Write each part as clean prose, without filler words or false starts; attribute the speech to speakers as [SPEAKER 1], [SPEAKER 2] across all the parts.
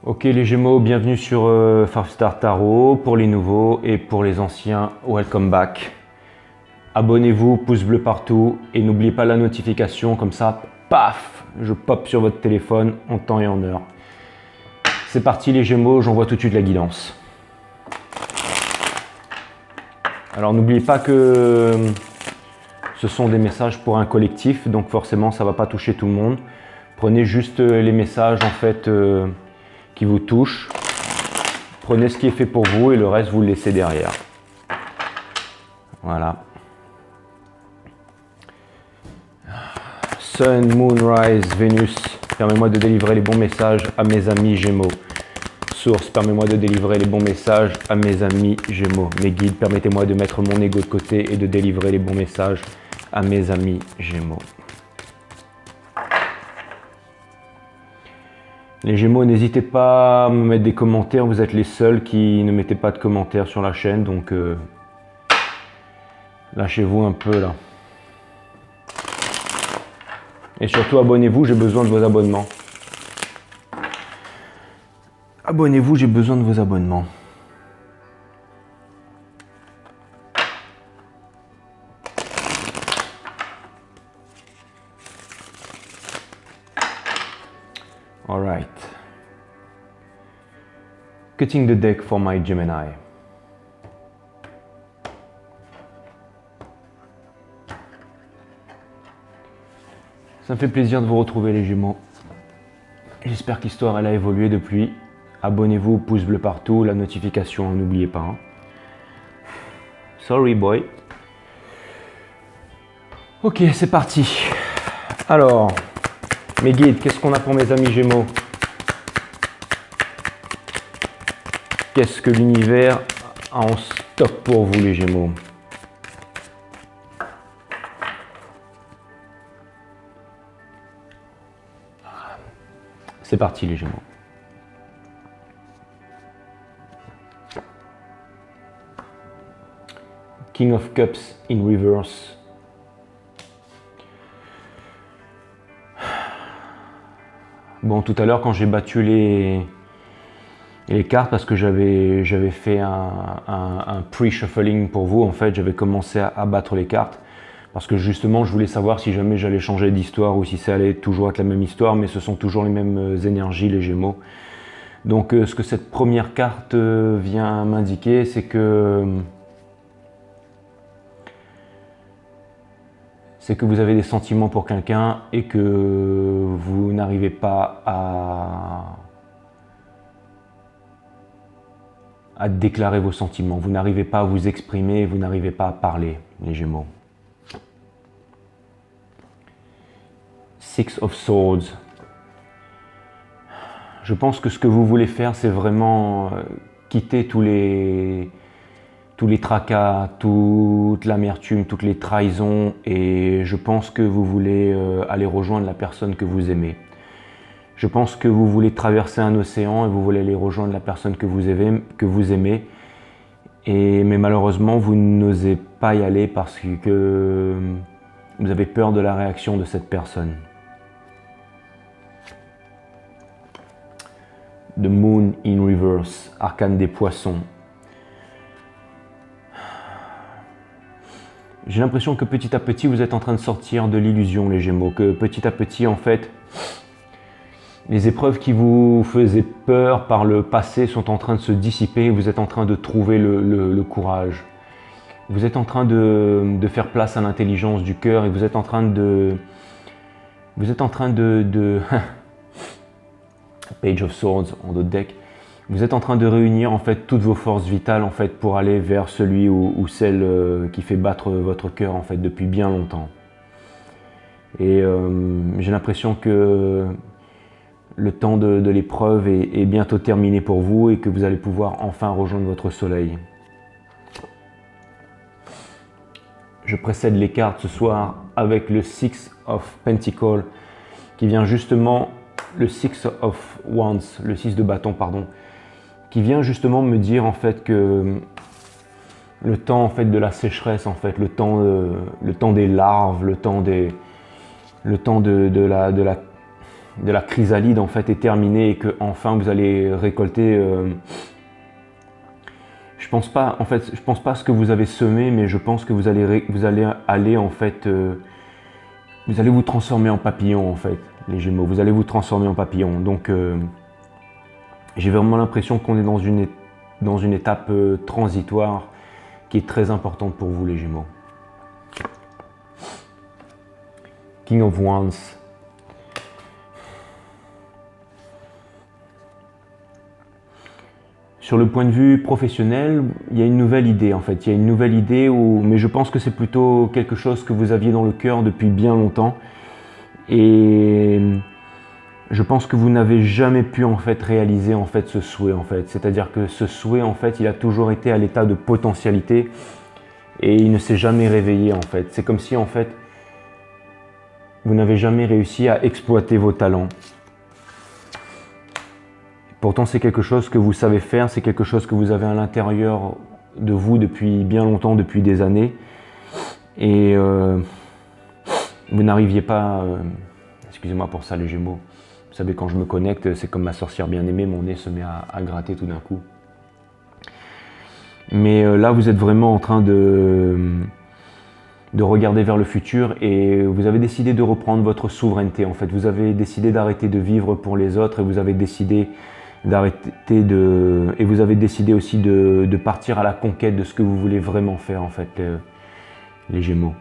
[SPEAKER 1] Ok les Gémeaux, bienvenue sur 5 Star Tarot, pour les nouveaux et pour les anciens, welcome back. Abonnez-vous, pouce bleu partout et n'oubliez pas la notification, comme ça, paf, je pop sur votre téléphone en temps et en heure. C'est parti les Gémeaux, j'envoie tout de suite la guidance. Alors n'oubliez pas que ce sont des messages pour un collectif, donc forcément ça ne va pas toucher tout le monde. Prenez juste les messages en fait qui vous touchent. Prenez ce qui est fait pour vous et le reste vous le laissez derrière. Voilà. Sun, Moon, Rise, Vénus, permets-moi de délivrer les bons messages à mes amis Gémeaux. Source, permets-moi de délivrer les bons messages à mes amis Gémeaux. Mes guides, permettez-moi de mettre mon ego de côté et de délivrer les bons messages à mes amis Gémeaux. Les Gémeaux, n'hésitez pas à me mettre des commentaires, vous êtes les seuls qui ne mettez pas de commentaires sur la chaîne, donc lâchez-vous un peu là. Et surtout abonnez-vous, j'ai besoin de vos abonnements. Abonnez-vous, j'ai besoin de vos abonnements. All right. Cutting the deck for my Gemini. Ça me fait plaisir de vous retrouver les Gémeaux. J'espère que l'histoire elle a évolué depuis. Abonnez-vous, pouce bleu partout, la notification, n'oubliez pas. Hein. Sorry boy. Ok, c'est parti. Alors, mes guides, qu'est-ce qu'on a pour mes amis Gémeaux? Qu'est-ce que l'univers a en stock pour vous les Gémeaux? C'est parti les Gémeaux. King of Cups in reverse. Bon, tout à l'heure quand j'ai battu les cartes, parce que j'avais fait un pre-shuffling pour vous, en fait, j'avais commencé à battre les cartes. Parce que justement, je voulais savoir si jamais j'allais changer d'histoire ou si ça allait toujours être la même histoire, mais ce sont toujours les mêmes énergies, les Gémeaux. Donc, ce que cette première carte vient m'indiquer, c'est que vous avez des sentiments pour quelqu'un et que vous n'arrivez pas à déclarer vos sentiments. Vous n'arrivez pas à vous exprimer, vous n'arrivez pas à parler, les Gémeaux. Six of Swords. Je pense que ce que vous voulez faire, c'est vraiment quitter tous les tracas, toute l'amertume, toutes les trahisons, et je pense que vous voulez aller rejoindre la personne que vous aimez. Je pense que vous voulez traverser un océan et vous voulez aller rejoindre la personne que vous aimez, mais malheureusement vous n'osez pas y aller parce que vous avez peur de la réaction de cette personne. The Moon in Reverse, arcane des poissons. J'ai l'impression que petit à petit, vous êtes en train de sortir de l'illusion, les Gémeaux. Que petit à petit, en fait, les épreuves qui vous faisaient peur par le passé sont en train de se dissiper. Vous êtes en train de trouver le courage. Vous êtes en train de faire place à l'intelligence du cœur et vous êtes en train de Page of Swords on the deck. Vous êtes en train de réunir en fait toutes vos forces vitales en fait pour aller vers celui ou celle qui fait battre votre cœur en fait depuis bien longtemps. Et j'ai l'impression que le temps de l'épreuve est bientôt terminé pour vous et que vous allez pouvoir enfin rejoindre votre soleil. Je précède les cartes ce soir avec le Six of Pentacles qui vient justement, le Six of Wands, le 6 de bâton, pardon, qui vient justement me dire en fait que le temps en fait de la sécheresse, en fait, le temps des larves, le temps de de la chrysalide en fait est terminée et que enfin vous allez récolter. Je pense pas ce que vous avez semé, mais je pense que vous allez aller en fait, vous allez vous transformer en papillon en fait, les Gémeaux. Vous allez vous transformer en papillon. Donc j'ai vraiment l'impression qu'on est dans une étape transitoire qui est très importante pour vous, les Gémeaux. King of Wands. Sur le point de vue professionnel, il y a une nouvelle idée en fait. Il y a une nouvelle idée, mais je pense que c'est plutôt quelque chose que vous aviez dans le cœur depuis bien longtemps. Et je pense que vous n'avez jamais pu en fait réaliser en fait ce souhait en fait. C'est-à-dire que ce souhait en fait, il a toujours été à l'état de potentialité et il ne s'est jamais réveillé en fait. C'est comme si en fait, vous n'avez jamais réussi à exploiter vos talents. Pourtant, c'est quelque chose que vous savez faire, c'est quelque chose que vous avez à l'intérieur de vous depuis bien longtemps, depuis des années. Et vous n'arriviez pas, excusez-moi pour ça les Gémeaux, vous savez quand je me connecte, c'est comme ma sorcière bien-aimée, mon nez se met à gratter tout d'un coup. Mais là, vous êtes vraiment en train de regarder vers le futur et vous avez décidé de reprendre votre souveraineté en fait. Vous avez décidé d'arrêter de vivre pour les autres et vous avez décidé aussi de partir à la conquête de ce que vous voulez vraiment faire en fait, les Gémeaux.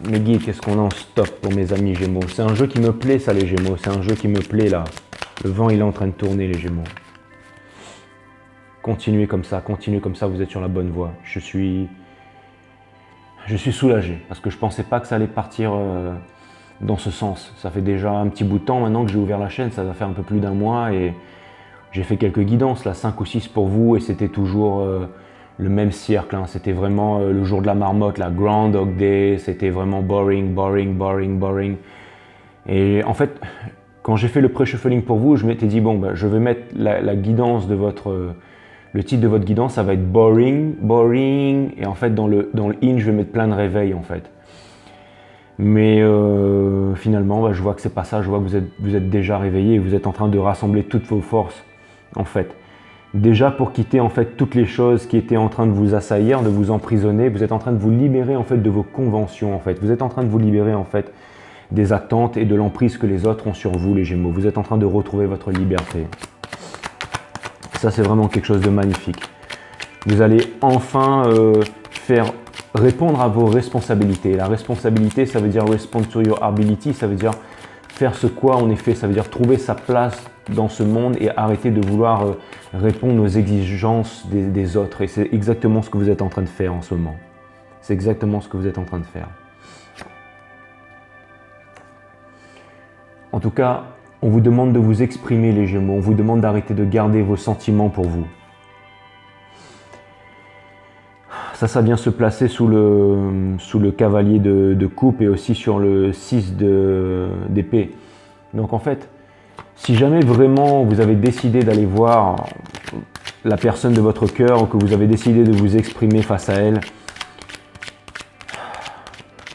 [SPEAKER 1] Mais guides, qu'est-ce qu'on a en stock pour mes amis Gémeaux? C'est un jeu qui me plaît ça les Gémeaux, c'est un jeu qui me plaît là. Le vent il est en train de tourner les Gémeaux. Continuez comme ça, vous êtes sur la bonne voie. Je suis soulagé parce que je ne pensais pas que ça allait partir dans ce sens. Ça fait déjà un petit bout de temps maintenant que j'ai ouvert la chaîne, ça va faire un peu plus d'un mois et j'ai fait quelques guidances, là 5 ou 6 pour vous et c'était toujours le même cercle. Hein. C'était vraiment le jour de la marmotte, la Groundhog Day, c'était vraiment boring. Et en fait, quand j'ai fait le pré-shuffling pour vous, je m'étais dit bon, je vais mettre la guidance de votre... le titre de votre guidance, ça va être boring, et en fait dans le in, je vais mettre plein de réveils en fait. Mais finalement, je vois que c'est pas ça, je vois que vous êtes déjà réveillé et vous êtes en train de rassembler toutes vos forces en fait. Déjà pour quitter en fait toutes les choses qui étaient en train de vous assaillir, de vous emprisonner, vous êtes en train de vous libérer en fait de vos conventions en fait. Vous êtes en train de vous libérer en fait des attentes et de l'emprise que les autres ont sur vous les Gémeaux. Vous êtes en train de retrouver votre liberté. Ça, c'est vraiment quelque chose de magnifique. Vous allez enfin faire répondre à vos responsabilités. La responsabilité, ça veut dire respond to your ability, ça veut dire faire ce quoi en effet, ça veut dire trouver sa place dans ce monde et arrêter de vouloir répondre aux exigences des autres. Et c'est exactement ce que vous êtes en train de faire en ce moment. C'est exactement ce que vous êtes en train de faire. En tout cas, on vous demande de vous exprimer les Gémeaux, on vous demande d'arrêter de garder vos sentiments pour vous. Ça vient se placer sous le cavalier de coupe et aussi sur le 6 d'épée. Donc en fait, si jamais vraiment vous avez décidé d'aller voir la personne de votre cœur ou que vous avez décidé de vous exprimer face à elle,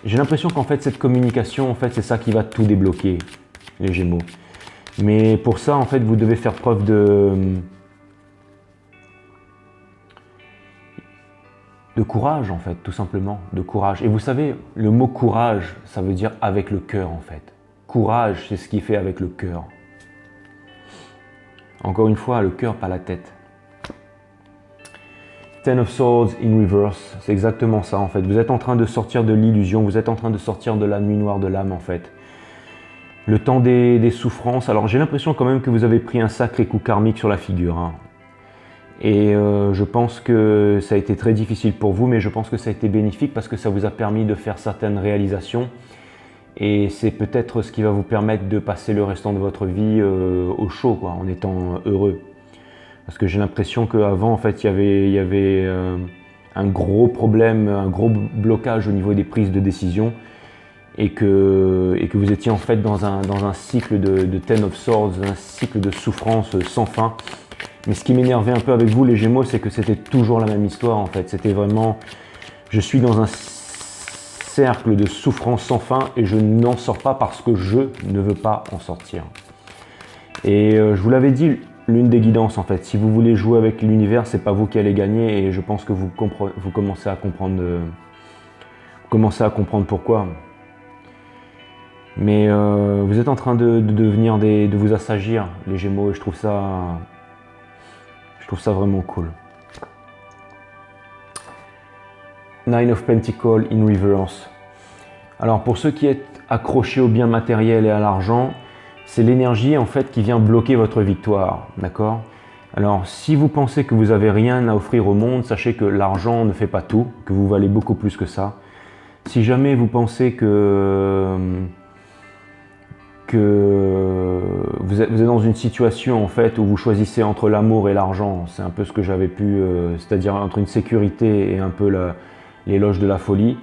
[SPEAKER 1] j'ai l'impression qu'en fait cette communication, en fait, c'est ça qui va tout débloquer, les Gémeaux. Mais pour ça, en fait, vous devez faire preuve de courage, en fait, tout simplement, de courage. Et vous savez, le mot courage, ça veut dire avec le cœur, en fait. Courage, c'est ce qui fait avec le cœur. Encore une fois, le cœur, pas la tête. Ten of Swords in reverse, c'est exactement ça, en fait. Vous êtes en train de sortir de l'illusion, vous êtes en train de sortir de la nuit noire de l'âme, en fait. Le temps des souffrances, alors j'ai l'impression quand même que vous avez pris un sacré coup karmique sur la figure. Hein. Et je pense que ça a été très difficile pour vous, mais je pense que ça a été bénéfique parce que ça vous a permis de faire certaines réalisations. Et c'est peut-être ce qui va vous permettre de passer le restant de votre vie au chaud, quoi, en étant heureux. Parce que j'ai l'impression qu'avant, en fait, il y avait un gros problème, un gros blocage au niveau des prises de décision. Et que vous étiez en fait dans un cycle de Ten of Swords, un cycle de souffrance sans fin. Mais ce qui m'énervait un peu avec vous les Gémeaux, c'est que c'était toujours la même histoire en fait. C'était vraiment, je suis dans cercle de souffrance sans fin et je n'en sors pas parce que je ne veux pas en sortir. Et je vous l'avais dit, l'une des guidances en fait, si vous voulez jouer avec l'univers, c'est pas vous qui allez gagner et je pense que vous commencez à comprendre, pourquoi. Mais vous êtes en train de vous assagir, les Gémeaux, et je trouve ça vraiment cool. Nine of Pentacles in reverse. Alors pour ceux qui êtes accrochés aux biens matériels et à l'argent, c'est l'énergie en fait qui vient bloquer votre victoire, d'accord? Alors si vous pensez que vous n'avez rien à offrir au monde, sachez que l'argent ne fait pas tout, que vous valez beaucoup plus que ça. Si jamais vous pensez que vous êtes dans une situation en fait où vous choisissez entre l'amour et l'argent, c'est un peu ce que j'avais pu, c'est-à-dire entre une sécurité et un peu l'éloge de la folie.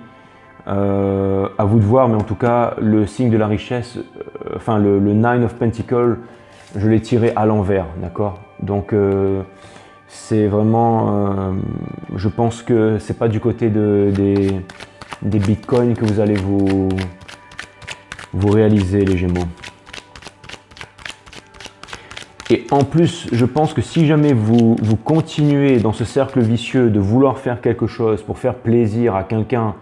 [SPEAKER 1] À vous de voir, mais en tout cas le signe de la richesse, enfin le Nine of Pentacles, je l'ai tiré à l'envers, d'accord? Donc c'est vraiment, je pense que c'est pas du côté des bitcoins que vous allez vous réaliser, les Gémeaux. Et en plus, je pense que si jamais vous continuez dans ce cercle vicieux de vouloir faire quelque chose pour faire plaisir à quelqu'un,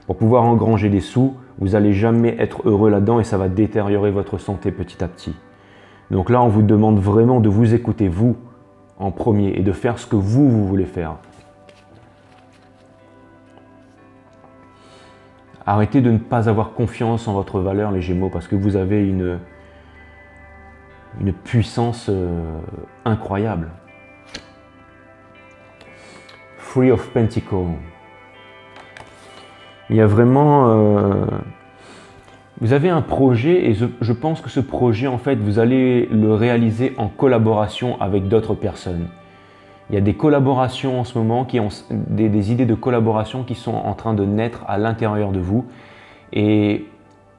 [SPEAKER 1] pour pouvoir engranger des sous, vous n'allez jamais être heureux là-dedans et ça va détériorer votre santé petit à petit. Donc là, on vous demande vraiment de vous écouter, vous, en premier, et de faire ce que vous voulez faire. Arrêtez de ne pas avoir confiance en votre valeur, les Gémeaux, parce que vous avez une puissance incroyable. Three of Pentacles. Il y a vraiment... vous avez un projet et je pense que ce projet, en fait, vous allez le réaliser en collaboration avec d'autres personnes. Il y a des collaborations en ce moment, des idées de collaboration qui sont en train de naître à l'intérieur de vous. Et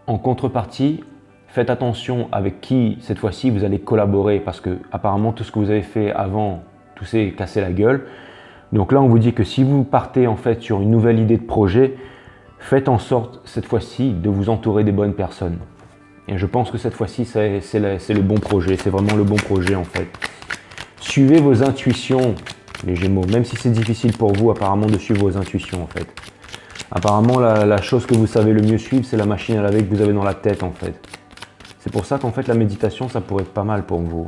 [SPEAKER 1] en contrepartie, faites attention avec qui, cette fois-ci, vous allez collaborer. Parce que apparemment, tout ce que vous avez fait avant, tout s'est cassé la gueule. Donc là, on vous dit que si vous partez en fait sur une nouvelle idée de projet, faites en sorte, cette fois-ci, de vous entourer des bonnes personnes. Et je pense que cette fois-ci, c'est le bon projet. C'est vraiment le bon projet, en fait. Suivez vos intuitions, les Gémeaux. Même si c'est difficile pour vous, apparemment, de suivre vos intuitions, en fait. Apparemment, la chose que vous savez le mieux suivre, c'est la machine à laver que vous avez dans la tête, en fait. C'est pour ça qu'en fait, la méditation, ça pourrait être pas mal pour vous.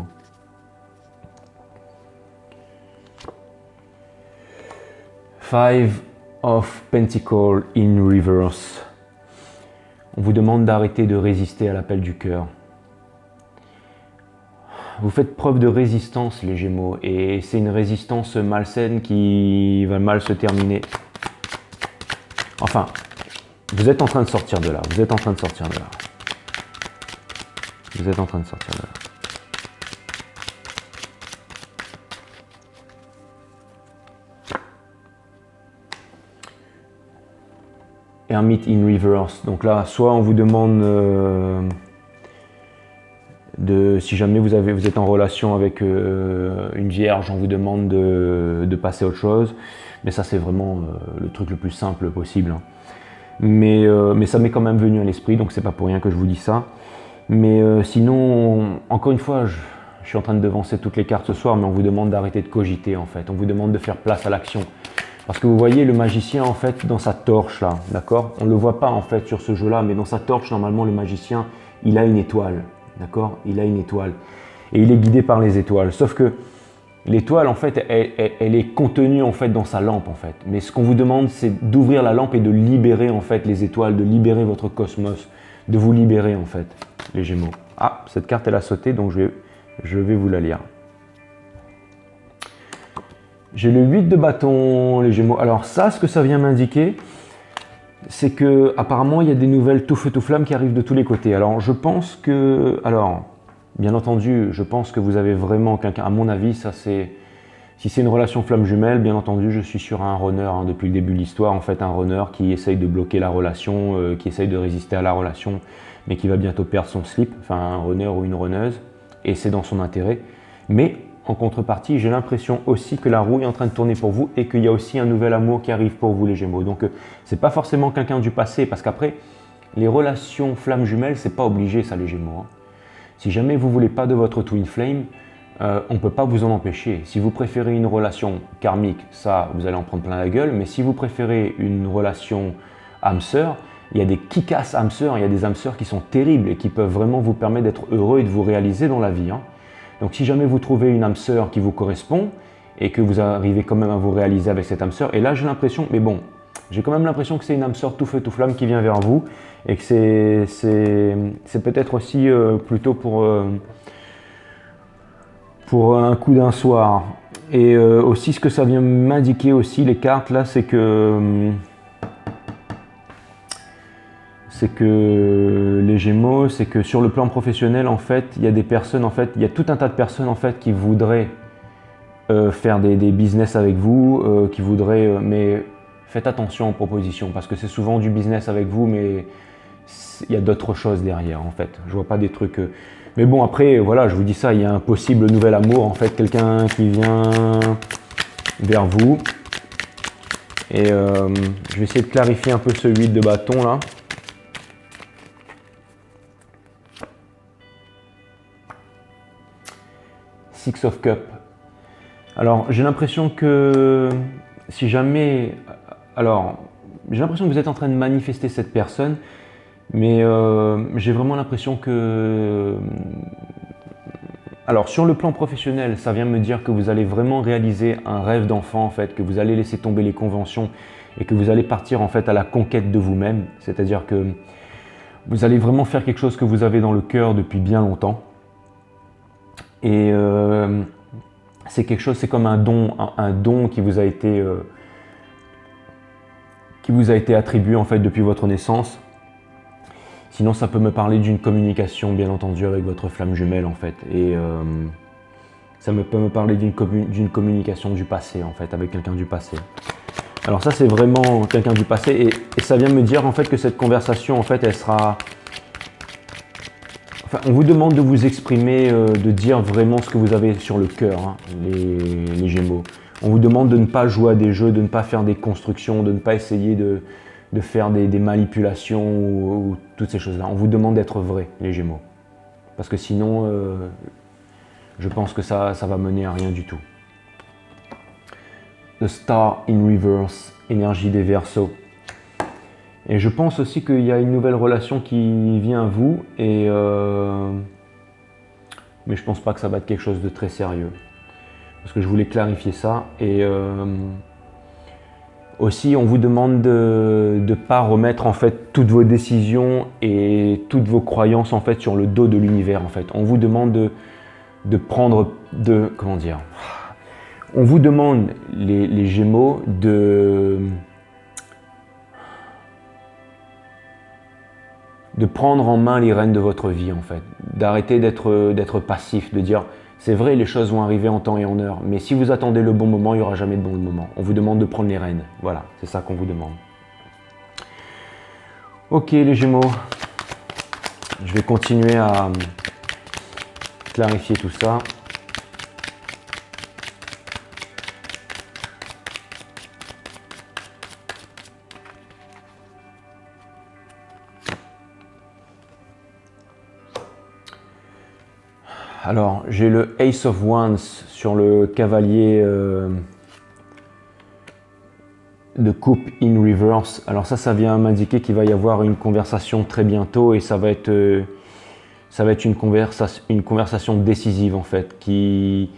[SPEAKER 1] Five of Pentacles in reverse. On vous demande d'arrêter de résister à l'appel du cœur. Vous faites preuve de résistance, les Gémeaux, et c'est une résistance malsaine qui va mal se terminer. Enfin, vous êtes en train de sortir de là. Vous êtes en train de sortir de là. Vous êtes en train de sortir de là. Hermit in reverse. Donc là, soit on vous demande si jamais vous êtes en relation avec une vierge, on vous demande de passer à autre chose. Mais ça, c'est vraiment le truc le plus simple possible. Hein. Mais ça m'est quand même venu à l'esprit, donc c'est pas pour rien que je vous dis ça. Mais sinon, encore une fois, je suis en train de devancer toutes les cartes ce soir, mais on vous demande d'arrêter de cogiter en fait. On vous demande de faire place à l'action. Parce que vous voyez le magicien en fait dans sa torche là, d'accord? On ne le voit pas en fait sur ce jeu là, mais dans sa torche, normalement le magicien, il a une étoile, d'accord? Il a une étoile. Et il est guidé par les étoiles. Sauf que l'étoile en fait, elle est contenue en fait dans sa lampe en fait. Mais ce qu'on vous demande, c'est d'ouvrir la lampe et de libérer en fait les étoiles, de libérer votre cosmos, de vous libérer en fait, les Gémeaux. Ah, cette carte elle a sauté, donc je vais vous la lire. J'ai le 8 de bâton, les Gémeaux. Alors ça, ce que ça vient m'indiquer, c'est que apparemment il y a des nouvelles tout feu tout flamme qui arrivent de tous les côtés. Alors je pense que, bien entendu, je pense que vous avez vraiment quelqu'un, à mon avis, ça c'est, si c'est une relation flamme jumelle, bien entendu, je suis sur un runner hein, depuis le début de l'histoire, en fait un runner qui essaye de bloquer la relation, qui essaye de résister à la relation, mais qui va bientôt perdre son slip, enfin un runner ou une runneuse, et c'est dans son intérêt. Mais en contrepartie, j'ai l'impression aussi que la roue est en train de tourner pour vous et qu'il y a aussi un nouvel amour qui arrive pour vous les Gémeaux. Donc c'est pas forcément quelqu'un du passé, parce qu'après, les relations flammes jumelles, c'est pas obligé ça les Gémeaux. Hein. Si jamais vous voulez pas de votre twin flame, on ne peut pas vous en empêcher. Si vous préférez une relation karmique, ça, vous allez en prendre plein la gueule. Mais si vous préférez une relation âme-sœur, il y a des kick-ass âmes-sœurs, il y a des âmes-sœurs qui sont terribles et qui peuvent vraiment vous permettre d'être heureux et de vous réaliser dans la vie. Hein. Donc si jamais vous trouvez une âme-sœur qui vous correspond et que vous arrivez quand même à vous réaliser avec cette âme-sœur, et là j'ai l'impression, mais bon, j'ai quand même l'impression que c'est une âme-sœur tout feu tout flamme qui vient vers vous et que c'est peut-être aussi plutôt pour un coup d'un soir. Et aussi ce que ça vient m'indiquer aussi les cartes là, c'est que les Gémeaux, c'est que sur le plan professionnel en fait, il y a des personnes en fait, il y a tout un tas de personnes en fait qui voudraient faire des business avec vous, qui voudraient, mais faites attention aux propositions parce que c'est souvent du business avec vous, mais il y a d'autres choses derrière en fait. Je vois pas des trucs. Mais bon, après, voilà, je vous dis ça, il y a un possible nouvel amour, en fait, quelqu'un qui vient vers vous. Et je vais essayer de clarifier un peu ce 8 de bâton, là. Six of Cups. Alors, j'ai l'impression que si jamais... Alors, j'ai l'impression que vous êtes en train de manifester cette personne. Mais j'ai vraiment l'impression que... Alors sur le plan professionnel, ça vient me dire que vous allez vraiment réaliser un rêve d'enfant en fait, que vous allez laisser tomber les conventions et que vous allez partir en fait à la conquête de vous-même. C'est-à-dire que vous allez vraiment faire quelque chose que vous avez dans le cœur depuis bien longtemps. Et c'est quelque chose, c'est comme un don qui vous a été attribué en fait depuis votre naissance. Sinon, ça peut me parler d'une communication, bien entendu, avec votre flamme jumelle, en fait. Et ça peut me parler d'une communication du passé, en fait, avec quelqu'un du passé. Alors ça, c'est vraiment quelqu'un du passé. Et ça vient me dire, en fait, que cette conversation, en fait, elle sera... Enfin, on vous demande de vous exprimer, de dire vraiment ce que vous avez sur le cœur, hein, les Gémeaux. On vous demande de ne pas jouer à des jeux, de ne pas faire des constructions, de ne pas essayer de faire des manipulations ou toutes ces choses-là. On vous demande d'être vrai, les Gémeaux. Parce que sinon, je pense que ça va mener à rien du tout. The Star in Reverse, énergie des Verseaux. Et je pense aussi qu'il y a une nouvelle relation qui vient à vous, mais je pense pas que ça va être quelque chose de très sérieux. Parce que je voulais clarifier ça. Et aussi, on vous demande de ne pas remettre en fait toutes vos décisions et toutes vos croyances en fait sur le dos de l'univers. En fait, on vous demande de prendre comment dire. On vous demande les Gémeaux de prendre en main les rênes de votre vie en fait, d'arrêter d'être passif, de dire c'est vrai, les choses vont arriver en temps et en heure, mais si vous attendez le bon moment, il n'y aura jamais de bon moment. On vous demande de prendre les rênes. Voilà, c'est ça qu'on vous demande. Ok les Gémeaux, je vais continuer à clarifier tout ça. Alors, j'ai le Ace of Wands sur le cavalier de coupe in reverse. Alors ça vient m'indiquer qu'il va y avoir une conversation très bientôt et ça va être une conversation décisive en fait, qui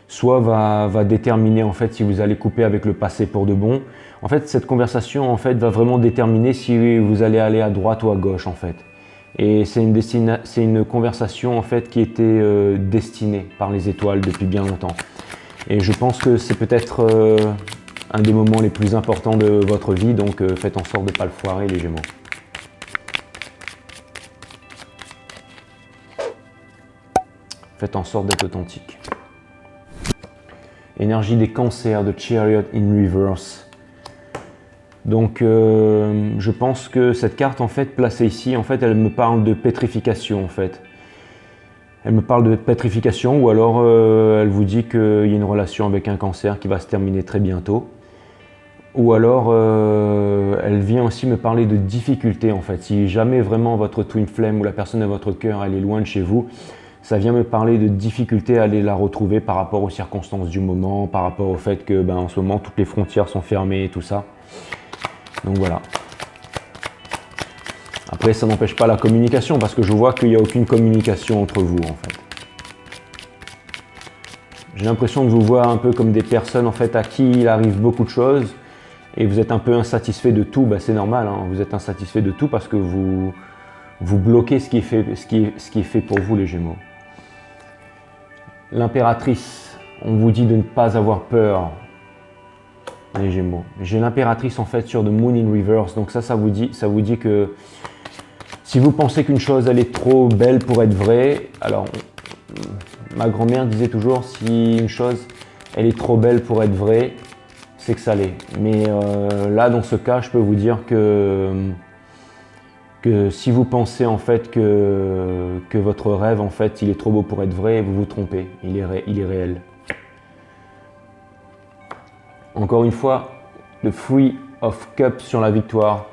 [SPEAKER 1] soit va déterminer en fait si vous allez couper avec le passé pour de bon. En fait, cette conversation en fait va vraiment déterminer si vous allez aller à droite ou à gauche en fait. Et c'est une conversation en fait qui était destinée par les étoiles depuis bien longtemps. Et je pense que c'est peut-être un des moments les plus importants de votre vie, donc faites en sorte de ne pas le foirer les Gémeaux. Faites en sorte d'être authentique. Énergie des cancers de Chariot in Reverse. Donc je pense que cette carte en fait placée ici, en fait elle me parle de pétrification en fait. Elle me parle de pétrification ou alors elle vous dit qu'il y a une relation avec un cancer qui va se terminer très bientôt. Ou alors elle vient aussi me parler de difficultés en fait. Si jamais vraiment votre twin flame ou la personne de votre cœur elle est loin de chez vous, ça vient me parler de difficultés à aller la retrouver par rapport aux circonstances du moment, par rapport au fait que en ce moment toutes les frontières sont fermées et tout ça. Donc voilà. Après, ça n'empêche pas la communication parce que je vois qu'il n'y a aucune communication entre vous en fait. J'ai l'impression de vous voir un peu comme des personnes en fait à qui il arrive beaucoup de choses et vous êtes un peu insatisfait de tout. C'est normal, hein, vous êtes insatisfait de tout parce que vous bloquez ce qui est fait pour vous les Gémeaux. L'impératrice, on vous dit de ne pas avoir peur. Les Gémeaux. J'ai l'impératrice en fait sur The Moon in Reverse, donc ça vous dit que si vous pensez qu'une chose elle est trop belle pour être vraie, alors ma grand-mère disait toujours si une chose elle est trop belle pour être vraie, c'est que ça l'est. Mais là dans ce cas, je peux vous dire que si vous pensez en fait que votre rêve en fait il est trop beau pour être vrai, vous vous trompez, il est réel. Encore une fois, le Three of Cups sur la victoire.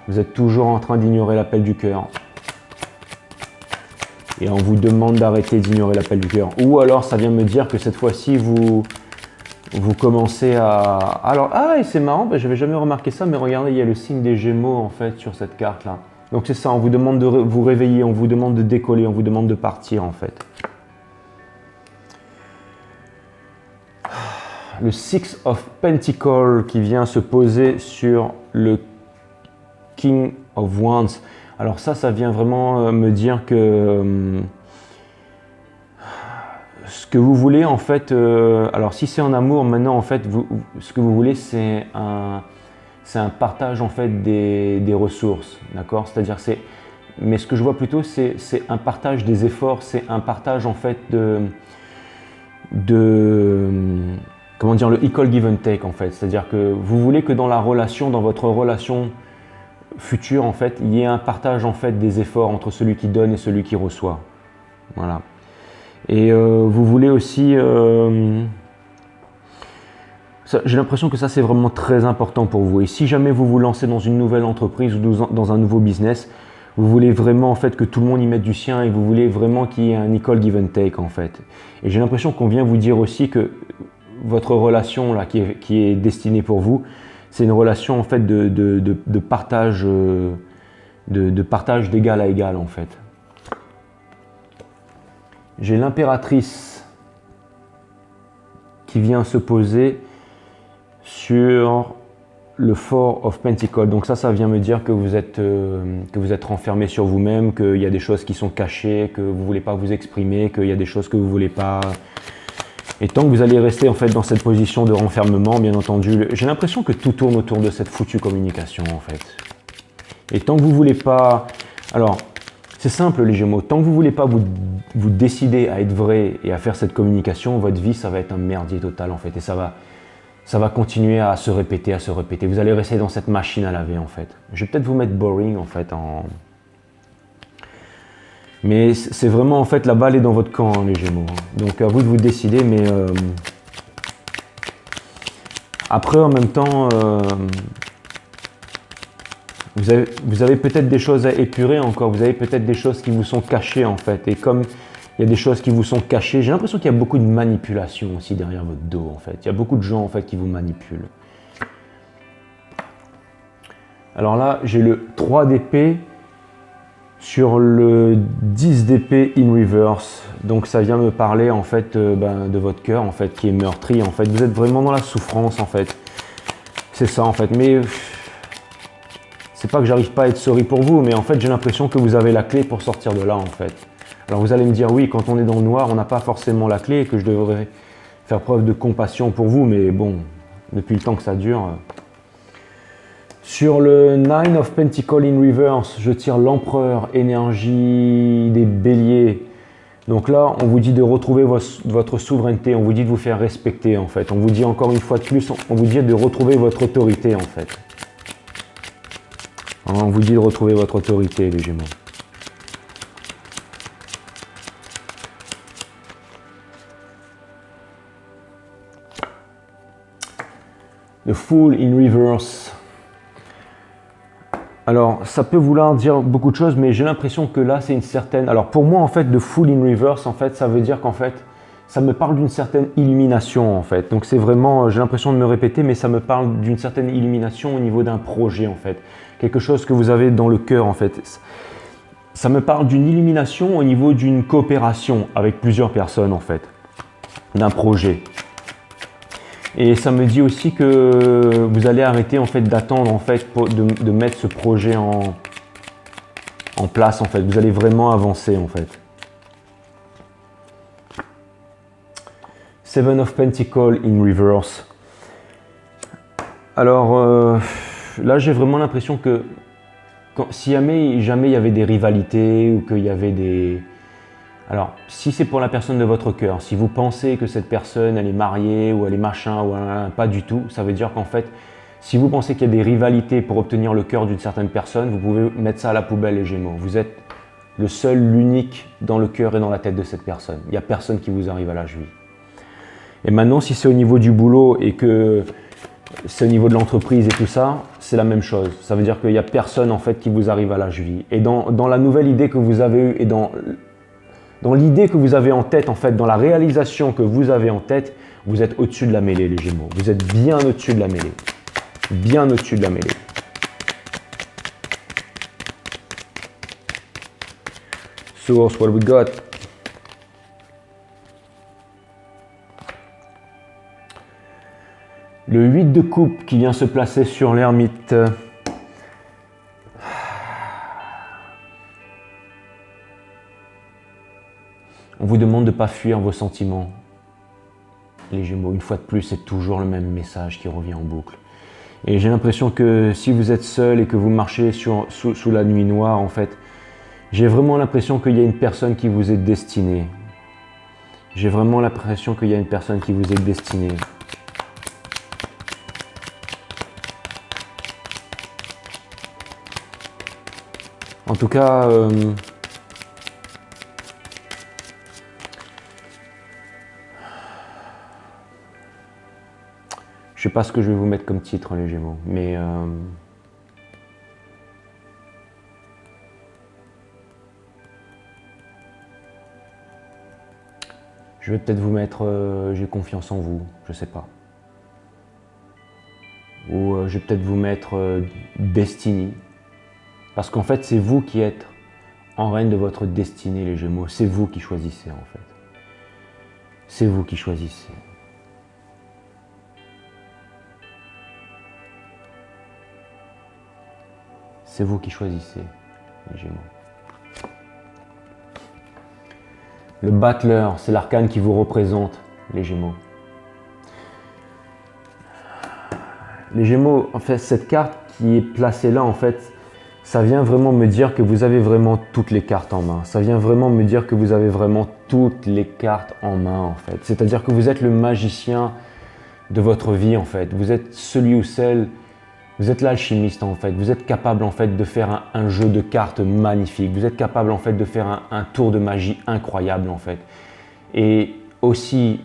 [SPEAKER 1] Vous êtes toujours en train d'ignorer l'appel du cœur. Et on vous demande d'arrêter d'ignorer l'appel du cœur. Ou alors ça vient me dire que cette fois-ci, vous commencez à... Alors, et c'est marrant, je n'avais jamais remarqué ça, mais regardez, il y a le signe des Gémeaux en fait sur cette carte-là. Donc c'est ça, on vous demande de vous réveiller, on vous demande de décoller, on vous demande de partir en fait. Le Six of Pentacles qui vient se poser sur le King of Wands. Alors ça vient vraiment me dire que ce que vous voulez en fait, alors si c'est en amour maintenant en fait, ce que vous voulez c'est un partage en fait des ressources, d'accord? C'est-à-dire mais ce que je vois plutôt c'est un partage des efforts, c'est un partage en fait comment dire, le equal give and take en fait, c'est-à-dire que vous voulez que dans votre relation future en fait, il y ait un partage en fait des efforts entre celui qui donne et celui qui reçoit. Voilà. Et vous voulez aussi, j'ai l'impression que ça c'est vraiment très important pour vous. Et si jamais vous vous lancez dans une nouvelle entreprise ou dans un nouveau business, vous voulez vraiment en fait que tout le monde y mette du sien et vous voulez vraiment qu'il y ait un equal give and take en fait. Et j'ai l'impression qu'on vient vous dire aussi que votre relation là qui est destinée pour vous, c'est une relation en fait de partage d'égal à égal en fait. J'ai l'impératrice qui vient se poser sur le Four of Pentacles. Donc ça vient me dire que vous êtes renfermé sur vous-même, qu'il y a des choses qui sont cachées, que vous ne voulez pas vous exprimer, qu'il y a des choses que vous ne voulez pas. Et tant que vous allez rester en fait dans cette position de renfermement, bien entendu, j'ai l'impression que tout tourne autour de cette foutue communication en fait. Et tant que vous ne voulez pas... Alors, c'est simple les Gémeaux, tant que vous ne voulez pas vous décider à être vrai et à faire cette communication, votre vie ça va être un merdier total en fait. Et ça va continuer à se répéter, Vous allez rester dans cette machine à laver en fait. Je vais peut-être vous mettre boring en fait. Mais c'est vraiment en fait la balle est dans votre camp hein, les Gémeaux. Donc à vous de vous décider, mais après en même temps, vous avez peut-être des choses à épurer encore. Vous avez peut-être des choses qui vous sont cachées en fait. Et comme il y a des choses qui vous sont cachées, j'ai l'impression qu'il y a beaucoup de manipulation aussi derrière votre dos en fait. Il y a beaucoup de gens en fait qui vous manipulent. Alors là, j'ai le 3 d'épée sur le 10 d'épée in reverse. Donc ça vient me parler en fait de votre cœur en fait qui est meurtri en fait. Vous êtes vraiment dans la souffrance en fait. C'est ça en fait. Mais c'est pas que j'arrive pas à être sorry pour vous, mais en fait j'ai l'impression que vous avez la clé pour sortir de là en fait. Alors vous allez me dire oui, quand on est dans le noir, on n'a pas forcément la clé et que je devrais faire preuve de compassion pour vous, mais bon, depuis le temps que ça dure. Sur le 9 of Pentacles in reverse, je tire l'empereur, énergie des béliers. Donc là, on vous dit de retrouver votre souveraineté, on vous dit de vous faire respecter en fait. On vous dit encore une fois de plus, on vous dit de retrouver votre autorité en fait. On vous dit de retrouver votre autorité les Gémeaux. The Fool in Reverse. Alors, ça peut vouloir dire beaucoup de choses, mais j'ai l'impression que là, c'est une certaine... Alors, pour moi, en fait, The Fool in Reverse, en fait, ça veut dire qu'en fait, ça me parle d'une certaine illumination, en fait. Donc, c'est vraiment... J'ai l'impression de me répéter, mais ça me parle d'une certaine illumination au niveau d'un projet, en fait. Quelque chose que vous avez dans le cœur, en fait. Ça me parle d'une illumination au niveau d'une coopération avec plusieurs personnes, en fait. D'un projet. Et ça me dit aussi que vous allez arrêter en fait d'attendre en fait de mettre ce projet en place en fait. Vous allez vraiment avancer en fait. Seven of Pentacles in reverse. Alors là j'ai vraiment l'impression que si jamais il y avait des rivalités ou qu'il y avait des... Alors, si c'est pour la personne de votre cœur, si vous pensez que cette personne, elle est mariée ou elle est machin, ou pas du tout, ça veut dire qu'en fait, si vous pensez qu'il y a des rivalités pour obtenir le cœur d'une certaine personne, vous pouvez mettre ça à la poubelle, les Gémeaux. Vous êtes le seul, l'unique dans le cœur et dans la tête de cette personne. Il n'y a personne qui vous arrive à la cheville. Et maintenant, si c'est au niveau du boulot et que c'est au niveau de l'entreprise et tout ça, c'est la même chose. Ça veut dire qu'il n'y a personne en fait qui vous arrive à la cheville. Et dans la nouvelle idée que vous avez eue et dans l'idée que vous avez en tête, en fait, dans la réalisation que vous avez en tête, vous êtes au-dessus de la mêlée, les Gémeaux. Vous êtes bien au-dessus de la mêlée. Bien au-dessus de la mêlée. Source, what we got? Le 8 de coupe qui vient se placer sur l'ermite. On vous demande de ne pas fuir vos sentiments, les Gémeaux. Une fois de plus, c'est toujours le même message qui revient en boucle. Et j'ai l'impression que si vous êtes seul et que vous marchez sous la nuit noire, en fait, j'ai vraiment l'impression qu'il y a une personne qui vous est destinée. J'ai vraiment l'impression qu'il y a une personne qui vous est destinée. En tout cas... je sais pas ce que je vais vous mettre comme titre, les Gémeaux, mais je vais peut-être vous mettre j'ai confiance en vous, je sais pas. Ou je vais peut-être vous mettre Destiny, parce qu'en fait c'est vous qui êtes en règne de votre destinée, les Gémeaux. C'est vous qui choisissez en fait. C'est vous qui choisissez. C'est vous qui choisissez, les Gémeaux. Le battleur, c'est l'arcane qui vous représente, les Gémeaux. Les Gémeaux, en fait, cette carte qui est placée là, en fait, ça vient vraiment me dire que vous avez vraiment toutes les cartes en main. Ça vient vraiment me dire que vous avez vraiment toutes les cartes en main, en fait. C'est-à-dire que vous êtes le magicien de votre vie, en fait. Vous êtes celui ou celle... Vous êtes l'alchimiste en fait, vous êtes capable en fait de faire un jeu de cartes magnifique, vous êtes capable en fait de faire un tour de magie incroyable en fait. Et aussi,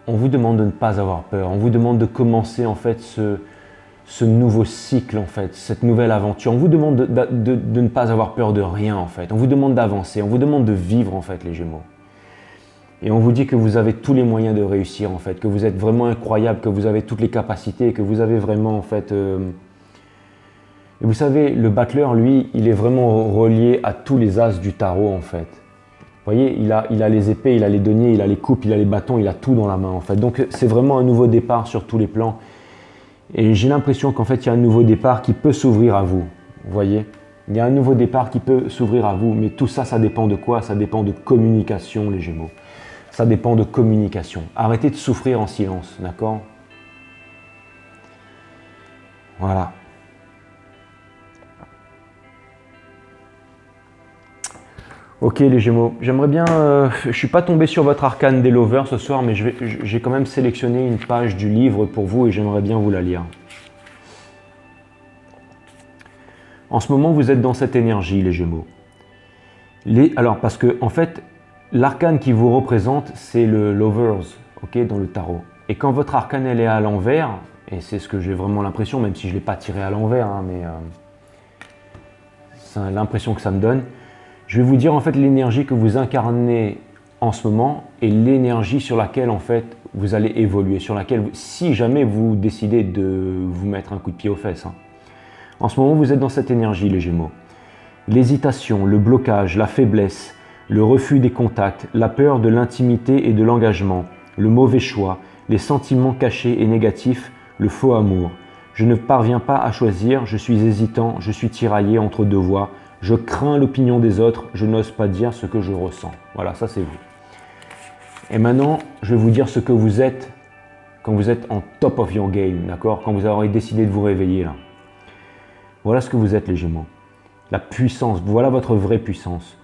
[SPEAKER 1] on vous demande de ne pas avoir peur, on vous demande de commencer en fait ce nouveau cycle en fait, cette nouvelle aventure. On vous demande de ne pas avoir peur de rien en fait, on vous demande d'avancer, on vous demande de vivre en fait les Gémeaux. Et on vous dit que vous avez tous les moyens de réussir en fait, que vous êtes vraiment incroyable, que vous avez toutes les capacités, que vous avez vraiment en fait... Et vous savez, le battleur, lui, il est vraiment relié à tous les as du tarot en fait. Vous voyez, il a les épées, il a les deniers, il a les coupes, il a les bâtons, il a tout dans la main en fait. Donc c'est vraiment un nouveau départ sur tous les plans. Et j'ai l'impression qu'en fait, il y a un nouveau départ qui peut s'ouvrir à vous. Vous voyez ? Il y a un nouveau départ qui peut s'ouvrir à vous. Mais tout ça, ça dépend de quoi? Ça dépend de communication, les Gémeaux. Ça dépend de communication. Arrêtez de souffrir en silence, d'accord? Voilà. Ok les Gémeaux, j'aimerais bien, je ne suis pas tombé sur votre arcane des lovers ce soir, mais j'ai quand même sélectionné une page du livre pour vous et j'aimerais bien vous la lire. En ce moment, vous êtes dans cette énergie, les Gémeaux. Alors, parce que en fait, l'arcane qui vous représente, c'est le lovers, ok, dans le tarot. Et quand votre arcane elle est à l'envers, Et c'est ce que j'ai vraiment l'impression, même si je ne l'ai pas tiré à l'envers, hein, mais c'est l'impression que ça me donne. Je vais vous dire en fait l'énergie que vous incarnez en ce moment et l'énergie sur laquelle en fait vous allez évoluer, sur laquelle, si jamais vous décidez de vous mettre un coup de pied aux fesses. Hein. En ce moment, vous êtes dans cette énergie, les Gémeaux. L'hésitation, le blocage, la faiblesse, le refus des contacts, la peur de l'intimité et de l'engagement, le mauvais choix, les sentiments cachés et négatifs, le faux amour. Je ne parviens pas à choisir, je suis hésitant, je suis tiraillé entre deux voies, je crains l'opinion des autres, je n'ose pas dire ce que je ressens. Voilà, ça c'est vous. Et maintenant, je vais vous dire ce que vous êtes quand vous êtes en top of your game, d'accord? Quand vous aurez décidé de vous réveiller là. Voilà ce que vous êtes les Gémeaux. La puissance, voilà votre vraie puissance.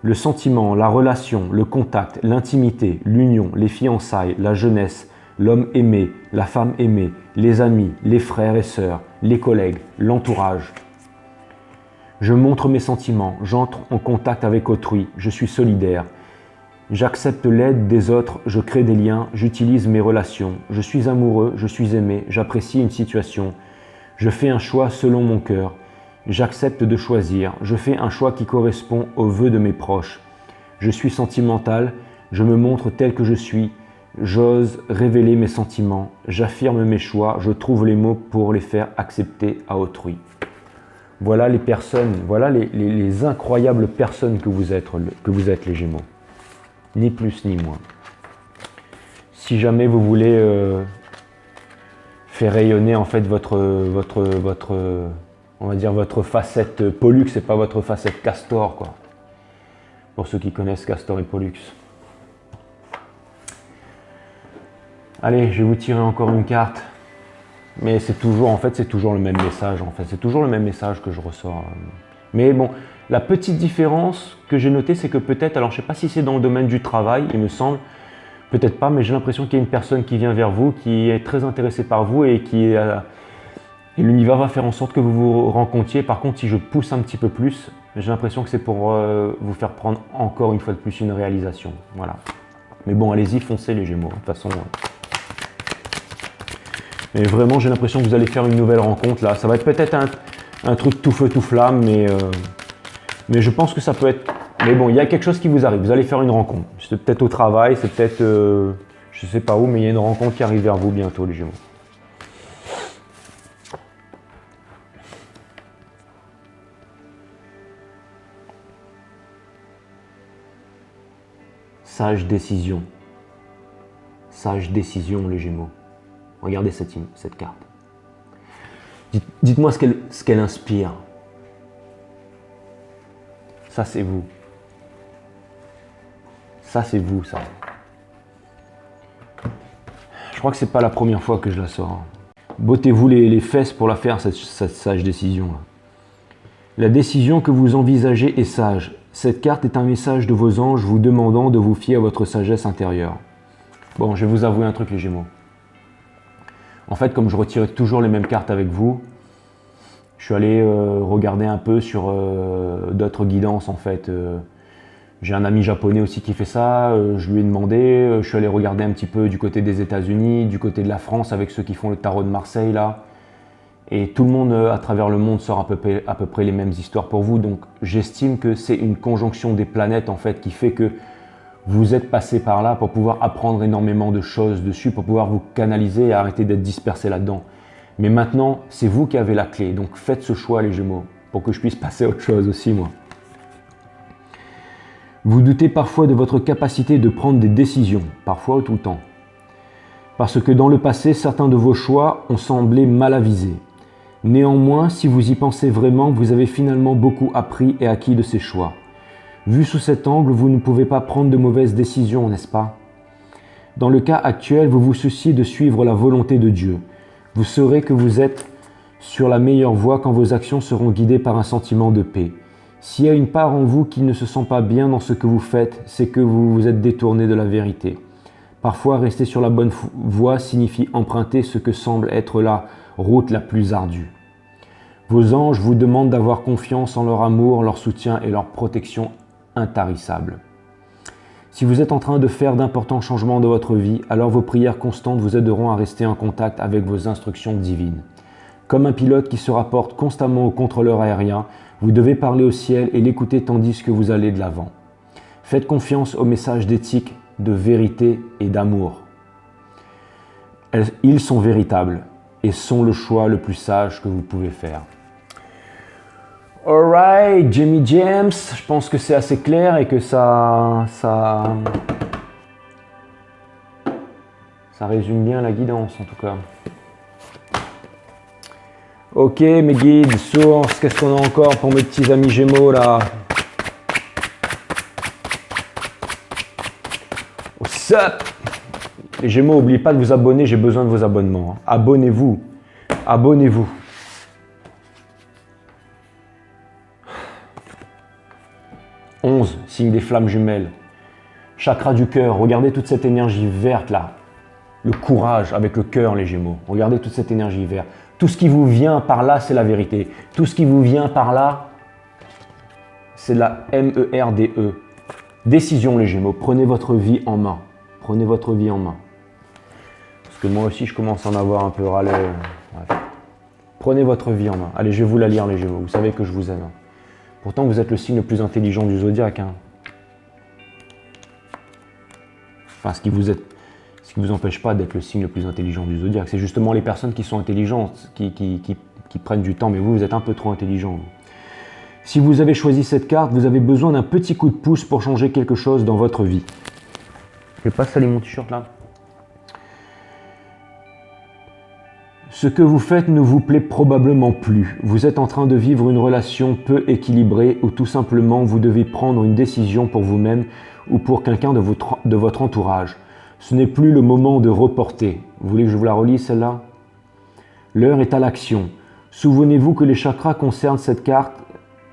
[SPEAKER 1] Le sentiment, la relation, le contact, l'intimité, l'union, les fiançailles, la jeunesse, l'homme aimé, la femme aimée, les amis, les frères et sœurs, les collègues, l'entourage. Je montre mes sentiments, j'entre en contact avec autrui, je suis solidaire. J'accepte l'aide des autres, je crée des liens, j'utilise mes relations. Je suis amoureux, je suis aimé, j'apprécie une situation. Je fais un choix selon mon cœur. J'accepte de choisir, je fais un choix qui correspond aux vœux de mes proches. Je suis sentimental, je me montre tel que je suis. J'ose révéler mes sentiments, j'affirme mes choix, je trouve les mots pour les faire accepter à autrui. Voilà les personnes, voilà les incroyables personnes que vous êtes les Gémeaux. Ni plus ni moins. Si jamais vous voulez faire rayonner en fait on va dire votre facette Pollux et pas votre facette Castor, quoi. Pour ceux qui connaissent Castor et Pollux. Allez, je vais vous tirer encore une carte. Mais c'est toujours le même message en fait. C'est toujours le même message que je ressors. Mais bon, la petite différence que j'ai notée, c'est que peut-être, alors je ne sais pas si c'est dans le domaine du travail, il me semble, peut-être pas, mais j'ai l'impression qu'il y a une personne qui vient vers vous, qui est très intéressée par vous et et l'univers va faire en sorte que vous vous rencontriez. Par contre, si je pousse un petit peu plus, j'ai l'impression que c'est pour vous faire prendre encore une fois de plus une réalisation. Voilà. Mais bon, allez-y, foncez les Gémeaux. De toute façon. Mais vraiment, j'ai l'impression que vous allez faire une nouvelle rencontre là. Ça va être peut-être un truc tout feu, tout flamme, mais je pense que ça peut être... Mais bon, il y a quelque chose qui vous arrive. Vous allez faire une rencontre. C'est peut-être au travail, c'est peut-être... je ne sais pas où, mais il y a une rencontre qui arrive vers vous bientôt, les Gémeaux. Sage décision. Sage décision, les Gémeaux. Regardez cette carte. Dites-moi ce qu'elle inspire. Ça, c'est vous. Ça, c'est vous, ça. Je crois que c'est pas la première fois que je la sors. Bottez-vous les fesses pour la faire, cette sage décision. Là. La décision que vous envisagez est sage. Cette carte est un message de vos anges vous demandant de vous fier à votre sagesse intérieure. Bon, je vais vous avouer un truc, les Gémeaux. En fait, comme je retirais toujours les mêmes cartes avec vous, je suis allé regarder un peu sur d'autres guidances en fait. J'ai un ami japonais aussi qui fait ça, je lui ai demandé, je suis allé regarder un petit peu du côté des États-Unis, du côté de la France avec ceux qui font le tarot de Marseille là. Et tout le monde à travers le monde sort à peu près les mêmes histoires pour vous. Donc j'estime que c'est une conjonction des planètes en fait qui fait que vous êtes passé par là pour pouvoir apprendre énormément de choses dessus, pour pouvoir vous canaliser et arrêter d'être dispersé là-dedans. Mais maintenant, c'est vous qui avez la clé. Donc faites ce choix les Gémeaux, pour que je puisse passer à autre chose aussi moi. Vous doutez parfois de votre capacité de prendre des décisions, parfois ou tout le temps. Parce que dans le passé, certains de vos choix ont semblé mal avisés. Néanmoins, si vous y pensez vraiment, vous avez finalement beaucoup appris et acquis de ces choix. Vu sous cet angle, vous ne pouvez pas prendre de mauvaises décisions, n'est-ce pas? Dans le cas actuel, vous vous souciez de suivre la volonté de Dieu. Vous saurez que vous êtes sur la meilleure voie quand vos actions seront guidées par un sentiment de paix. S'il y a une part en vous qui ne se sent pas bien dans ce que vous faites, c'est que vous vous êtes détourné de la vérité. Parfois, rester sur la bonne voie signifie emprunter ce que semble être la route la plus ardue. Vos anges vous demandent d'avoir confiance en leur amour, leur soutien et leur protection intarissable. Si vous êtes en train de faire d'importants changements dans votre vie, alors vos prières constantes vous aideront à rester en contact avec vos instructions divines. Comme un pilote qui se rapporte constamment au contrôleur aérien, vous devez parler au ciel et l'écouter tandis que vous allez de l'avant. Faites confiance aux messages d'éthique, de vérité et d'amour. Ils sont véritables et sont le choix le plus sage que vous pouvez faire. Alright, Jimmy James, je pense que c'est assez clair et que ça résume bien la guidance en tout cas. Ok mes guides, sources, qu'est-ce qu'on a encore pour mes petits amis Gémeaux là? What's up? Les Gémeaux, n'oubliez pas de vous abonner, j'ai besoin de vos abonnements. Abonnez-vous, abonnez-vous. « 11, signe des flammes jumelles. Chakra du cœur, regardez toute cette énergie verte là. Le courage avec le cœur les Gémeaux. Regardez toute cette énergie verte. Tout ce qui vous vient par là, c'est la vérité. Tout ce qui vous vient par là, c'est la MERDE. Décision les Gémeaux, prenez votre vie en main. Prenez votre vie en main. Parce que moi aussi, je commence à en avoir un peu râlé. Bref. Prenez votre vie en main. Allez, je vais vous la lire les Gémeaux. Vous savez que je vous aime. Pourtant, vous êtes le signe le plus intelligent du zodiaque. Enfin, ce qui vous empêche pas d'être le signe le plus intelligent du zodiaque. C'est justement les personnes qui sont intelligentes, qui prennent du temps. Mais vous êtes un peu trop intelligent. Si vous avez choisi cette carte, vous avez besoin d'un petit coup de pouce pour changer quelque chose dans votre vie. Je vais pas salir mon t-shirt là. Ce que vous faites ne vous plaît probablement plus. Vous êtes en train de vivre une relation peu équilibrée ou tout simplement vous devez prendre une décision pour vous-même ou pour quelqu'un de votre entourage. Ce n'est plus le moment de reporter. Vous voulez que je vous la relise celle-là? L'heure est à l'action. Souvenez-vous que les chakras concernent cette carte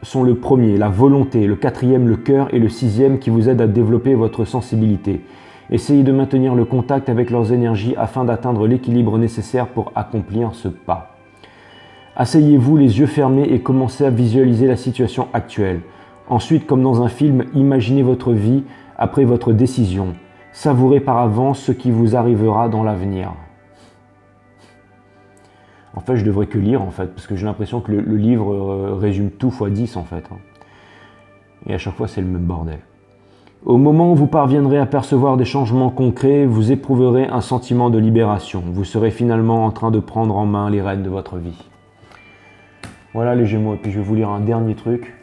[SPEAKER 1] sont le premier, la volonté, le quatrième, le cœur et le sixième qui vous aident à développer votre sensibilité. Essayez de maintenir le contact avec leurs énergies afin d'atteindre l'équilibre nécessaire pour accomplir ce pas. Asseyez-vous les yeux fermés et commencez à visualiser la situation actuelle. Ensuite, comme dans un film, imaginez votre vie après votre décision. Savourez par avance ce qui vous arrivera dans l'avenir. En fait, je devrais que lire en fait, parce que j'ai l'impression que le livre résume tout x 10 en fait. Et à chaque fois, c'est le même bordel. Au moment où vous parviendrez à percevoir des changements concrets, vous éprouverez un sentiment de libération. Vous serez finalement en train de prendre en main les rênes de votre vie. Voilà les Gémeaux, et puis je vais vous lire un dernier truc.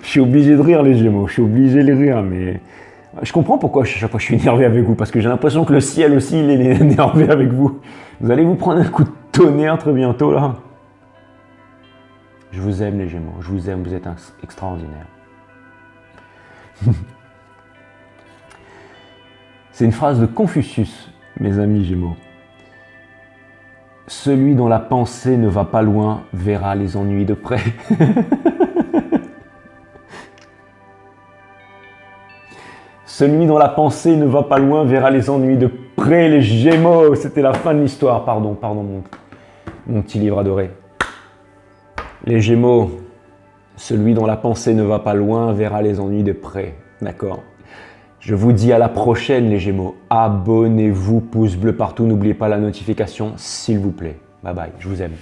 [SPEAKER 1] Je suis obligé de rire les Gémeaux, je suis obligé de rire, mais... Je comprends pourquoi chaque fois je suis énervé avec vous, parce que j'ai l'impression que le ciel aussi il est énervé avec vous. Vous allez vous prendre un coup de tonnerre très bientôt là. Je vous aime les Gémeaux, je vous aime, vous êtes extraordinaires. C'est une phrase de Confucius, mes amis Gémeaux. Celui dont la pensée ne va pas loin verra les ennuis de près. Celui dont la pensée ne va pas loin verra les ennuis de près, les Gémeaux. C'était la fin de l'histoire. Pardon, mon petit livre adoré. Les Gémeaux, celui dont la pensée ne va pas loin verra les ennuis de près. D'accord. Je vous dis à la prochaine, les Gémeaux. Abonnez-vous, pouce bleu partout. N'oubliez pas la notification, s'il vous plaît. Bye bye, je vous aime.